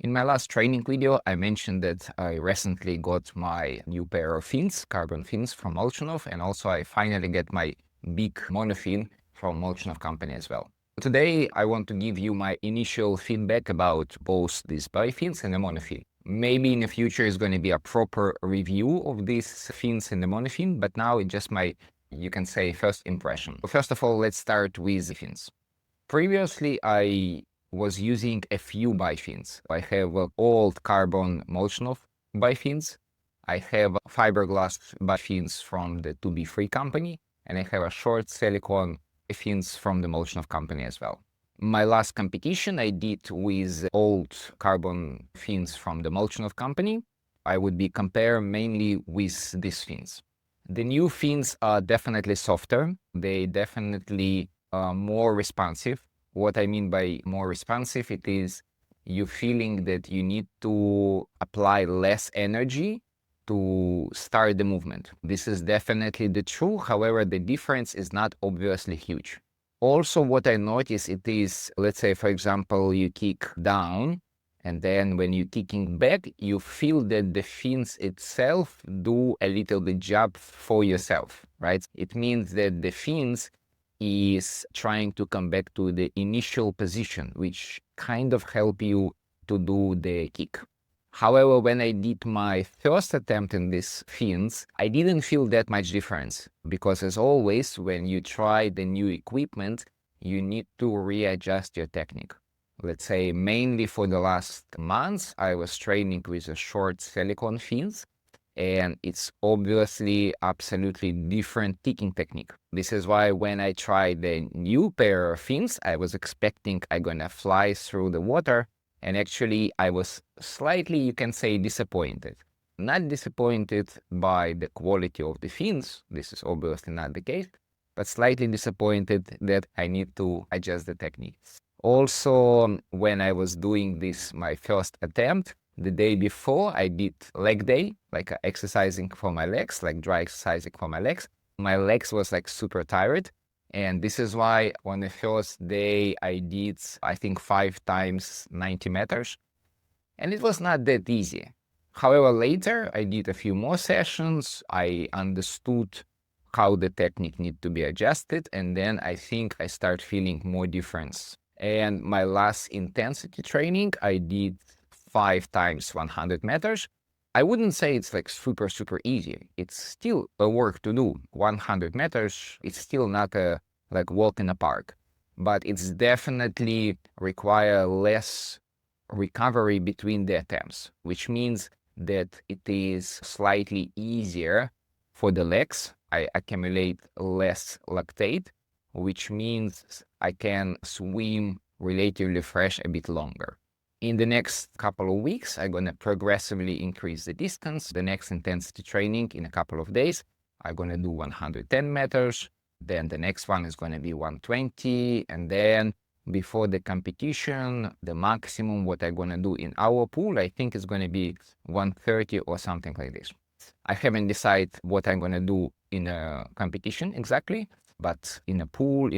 In my last training video, I mentioned that I recently got my new pair of fins, carbon fins from Molchanov, and also I finally get my big monofin from Molchanov company as well. Today, I want to give you my initial feedback about both these bifins and the monofin. Maybe in the future is going to be a proper review of these fins and the monofin, but now it's just my, you can say, first impression. First of all, let's start with the fins. Previously, I was using a few bifins. I have old carbon Molchanov bifins. I have fiberglass bifins from the 2B3 company, and I have a short silicone fins from the Molchanov company as well. My last competition I did with old carbon fins from the Molchanov company. I would be compare mainly with these fins. The new fins are definitely softer. They definitely more responsive. What I mean by more responsive, it is you feeling that you need to apply less energy to start the movement. This is definitely the truth. However, the difference is not obviously huge. Also, what I notice it is, let's say, for example, you kick down, and then when you're kicking back, you feel that the fins itself do a little bit job for yourself, right? It means that the fins is trying to come back to the initial position, which kind of help you to do the kick. However, when I did my first attempt in these fins, I didn't feel that much difference because as always, when you try the new equipment, you need to readjust your technique. Let's say mainly for the last months, I was training with a short silicone fins, and it's obviously absolutely different kicking technique. This is why when I tried the new pair of fins, I was expecting I'm gonna fly through the water, and actually I was slightly, you can say, disappointed. Not disappointed by the quality of the fins, this is obviously not the case, but slightly disappointed that I need to adjust the technique. Also, when I was doing this, my first attempt, the day before, I did leg day, like exercising for my legs, like dry exercising for my legs. My legs was like super tired. And this is why on the first day, I did, I think, 5 times 90 meters. And it was not that easy. However, later, I did a few more sessions. I understood how the technique need to be adjusted. And then I think I start feeling more difference. And my last intensity training, I did 5 times 100 meters. I wouldn't say it's like super, super easy. It's still a work to do. 100 meters, it's still not a like walk in a park, but it's definitely require less recovery between the attempts, which means that it is slightly easier for the legs. I accumulate less lactate, which means I can swim relatively fresh a bit longer. In the next couple of weeks, I'm going to progressively increase the distance. The next intensity training in a couple of days, I'm going to do 110 meters. Then the next one is going to be 120. And then before the competition, the maximum what I'm going to do in our pool, I think is going to be 130 or something like this. I haven't decided what I'm going to do in a competition exactly, but in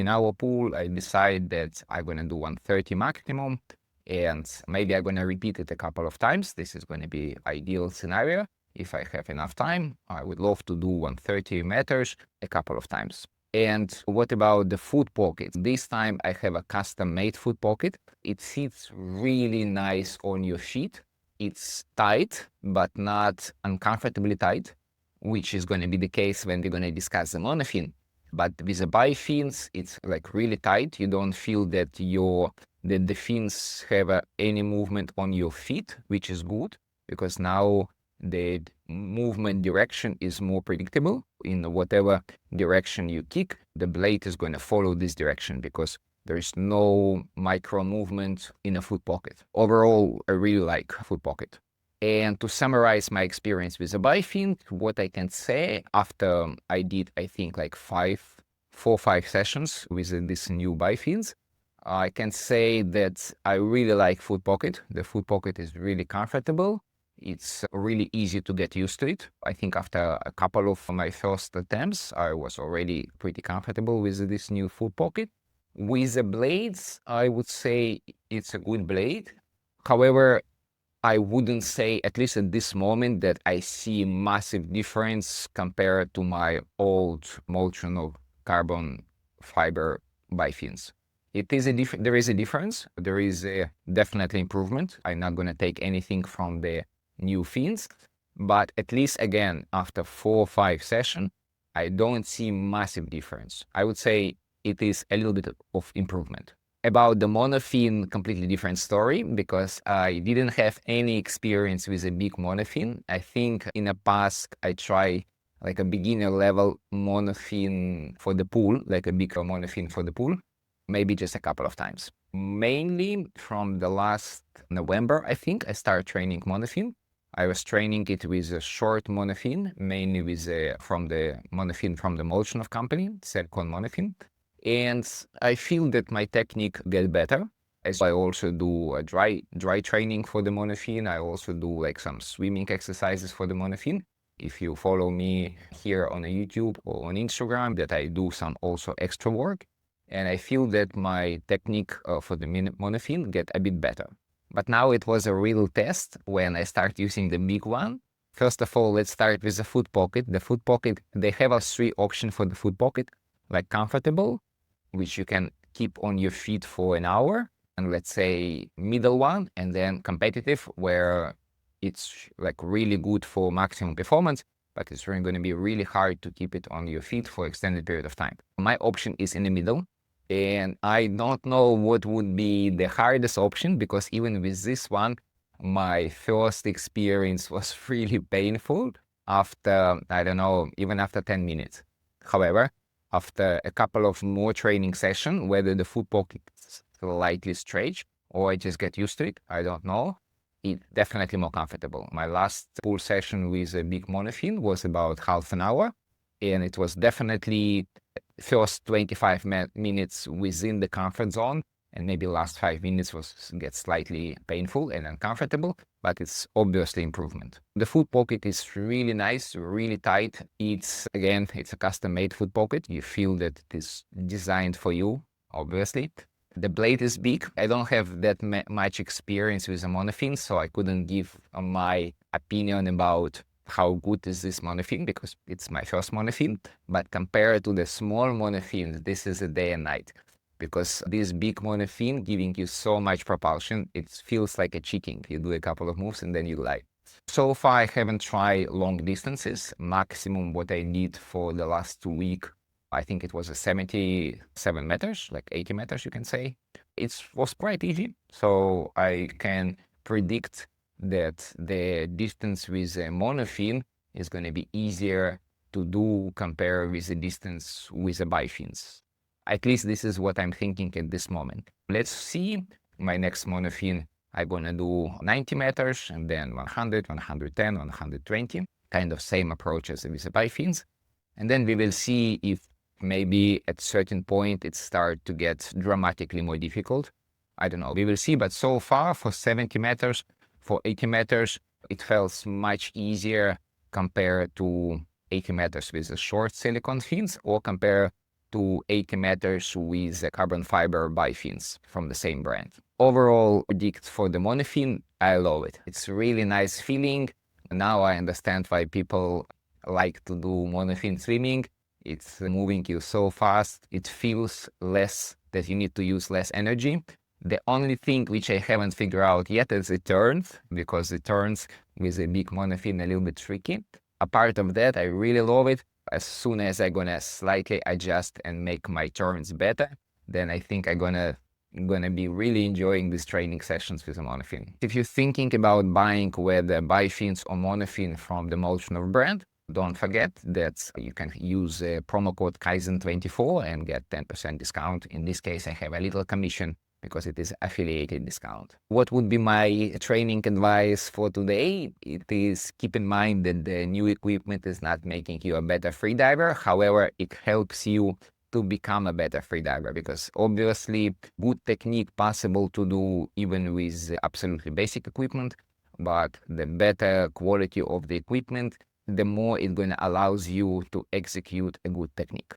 our pool, I decide that I'm going to do 130 maximum. And maybe I'm going to repeat it a couple of times. This is going to be ideal scenario. If I have enough time, I would love to do 130 meters a couple of times. And what about the foot pocket? This time I have a custom-made foot pocket. It sits really nice on your feet. It's tight, but not uncomfortably tight, which is going to be the case when we're going to discuss the monofin. But with the bifins, it's like really tight. You don't feel that the fins have any movement on your feet, which is good because now the movement direction is more predictable. In whatever direction you kick, the blade is going to follow this direction because there is no micro movement in a foot pocket. Overall, I really like foot pocket. And to summarize my experience with the Bifin, what I can say after I did, I think, like 4 or 5 sessions with this new Bifins, I can say that I really like foot pocket. The foot pocket is really comfortable. It's really easy to get used to it. I think after a couple of my first attempts, I was already pretty comfortable with this new foot pocket. With the blades, I would say it's a good blade. However, I wouldn't say, at least at this moment, that I see massive difference compared to my old Molchanov carbon fiber Bifins. It is there is a difference. There is a definitely improvement. I'm not going to take anything from the new fins, but at least again, after 4 or 5 sessions, I don't see massive difference. I would say it is a little bit of improvement. About the monofin, completely different story, because I didn't have any experience with a big monofin. I think in the past I tried like a beginner level monofin for the pool, like a big monofin for the pool, maybe just a couple of times. Mainly from the last November, I think I started training monofin. I was training it with a short monofin, mainly with from the monofin from the Molchanov company, Silicon monofin. And I feel that my technique gets better. As I also do a dry training for the monofin. I also do like some swimming exercises for the monofin. If you follow me here on YouTube or on Instagram, that I do some also extra work. And I feel that my technique for the monofin get a bit better. But now it was a real test when I start using the big one. First of all, let's start with the foot pocket. The foot pocket, they have a 3 option for the foot pocket, like comfortable, which you can keep on your feet for an hour, and let's say middle one, and then competitive, where it's like really good for maximum performance, but it's really going to be really hard to keep it on your feet for extended period of time. My option is in the middle, and I don't know what would be the hardest option, because even with this one, my first experience was really painful after, I don't know, even after 10 minutes. However, after a couple of more training sessions, whether the foot pocket is slightly stretched or I just get used to it, I don't know. It's definitely more comfortable. My last pool session with a big monofin was about half an hour, and it was definitely first 25 minutes within the comfort zone, and maybe last 5 minutes get slightly painful and uncomfortable, but it's obviously improvement. The foot pocket is really nice, really tight. It's a custom-made foot pocket. You feel that it is designed for you, obviously. The blade is big. I don't have that much experience with a monofin, so I couldn't give my opinion about how good is this monofin, because it's my first monofin. But compared to the small monofins, this is a day and night, because this big monofin giving you so much propulsion, it feels like a chicken. You do a couple of moves and then you glide. So far, I haven't tried long distances. Maximum what I did for the last 2 weeks, I think it was a 77 meters, like 80 meters, you can say. It was quite easy. So I can predict that the distance with a monofin is going to be easier to do compared with the distance with the bifins. At least this is what I'm thinking at this moment. Let's see. My next monofin, I'm going to do 90 meters and then 100, 110, 120, kind of same approach as with the bifins. And then we will see if maybe at a certain point it starts to get dramatically more difficult. I don't know. We will see. But so far for 70 meters, for 80 meters, it felt much easier compared to 80 meters with the short silicone fins, or compared to 80 meters with the carbon fiber bifins from the same brand. Overall verdict for the monofin, I love it. It's a really nice feeling. Now I understand why people like to do monofin swimming. It's moving you so fast. It feels less, that you need to use less energy. The only thing which I haven't figured out yet is the turns, because the turns with a big monofin a little bit tricky. Apart of that, I really love it. As soon as I'm gonna slightly adjust and make my turns better, then I think I'm gonna be really enjoying these training sessions with a monofin. If you're thinking about buying whether bifins or monofin from the Molchanov brand, don't forget that you can use promo code Kaizen24 and get 10% discount. In this case, I have a little commission because it is affiliated discount. What would be my training advice for today? It is, keep in mind that the new equipment is not making you a better freediver. However, it helps you to become a better freediver, because obviously good technique possible to do even with absolutely basic equipment, but the better quality of the equipment, the more it's going to allows you to execute a good technique.